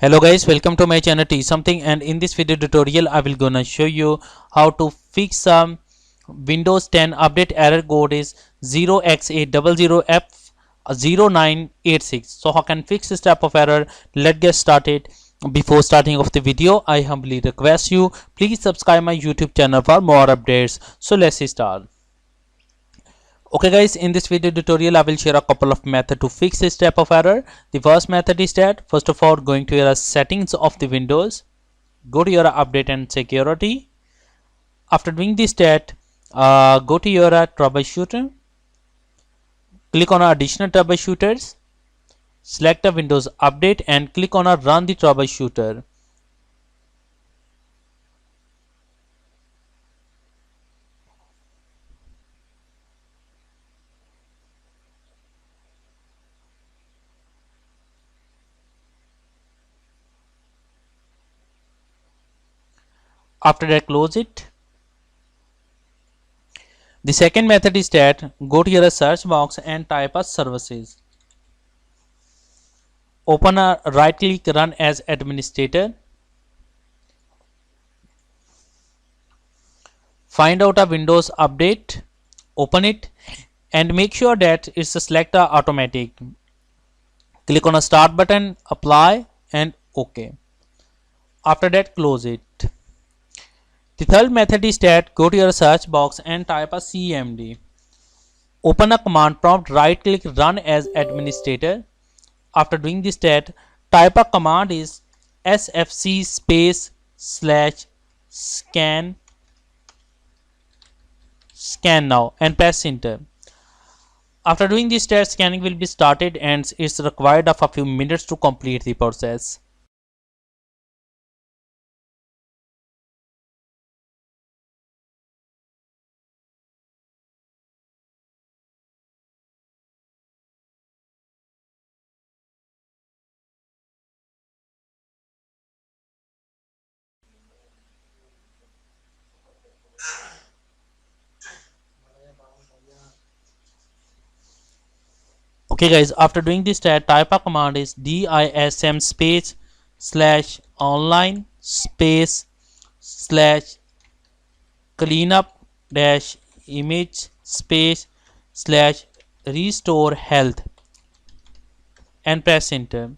Hello guys, welcome to my channel T something, and in this video tutorial I will gonna show you how to fix some Windows 10 update error code is 0x800f0986. So how can fix this type of error? Let's get started. Before starting of the video, I humbly request you please subscribe my YouTube channel for more updates. So let's start. Okay guys, in this video tutorial I will share a couple of methods to fix this type of error. The first method is that first of all, going to your settings of the Windows, go to your update and security. After doing this that, go to your troubleshooter, click on additional troubleshooters, select a Windows update and click on run the troubleshooter. After that, close it. The second method is that go to your search box and type as services. Open a right click, run as administrator. Find out a Windows update, open it and make sure that it's a select automatic. Click on a start button, apply and OK. After that, close it. The third method is that go to your search box and type a cmd. Open a command prompt, right click, run as administrator. After doing this that, type a command is sfc space / scan now and press enter. After doing this test, scanning will be started and it's required of a few minutes to complete the process. Okay guys, after doing this type a command is dism space / online space / cleanup - image space / restore health and press enter.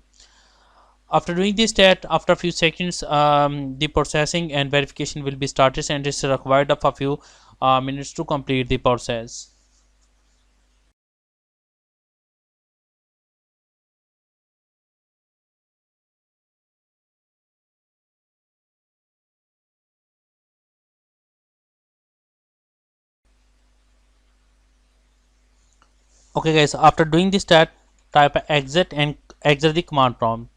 After doing this that, after a few seconds, the processing and verification will be started and it's required of a few minutes to complete the process. Okay guys, after doing this type exit and exit the command prompt.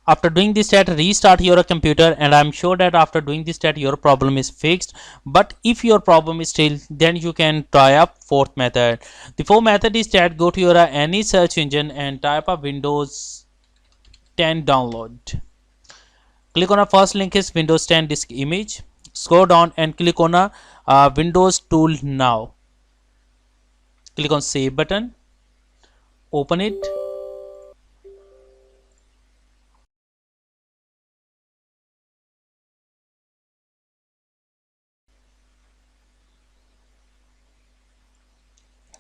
After doing this that, restart your computer and I'm sure that after doing this that your problem is fixed. But if your problem is still, then you can try a fourth method. The fourth method is that go to your any search engine and type a Windows 10 download. Click on a first link is Windows 10 disk image. Scroll down and click on a Windows tool now. Click on save button, open it.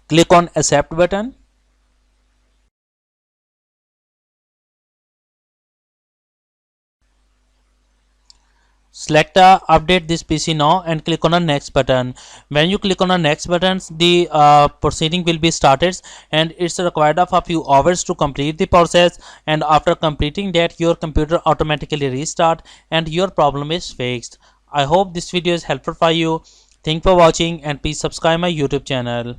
Click on accept button. Select update this PC now and click on the next button. When you click on the next button, the proceeding will be started and it's required of a few hours to complete the process, and after completing that your computer automatically restart and your problem is fixed. I hope this video is helpful for you. Thanks for watching and please subscribe my YouTube channel.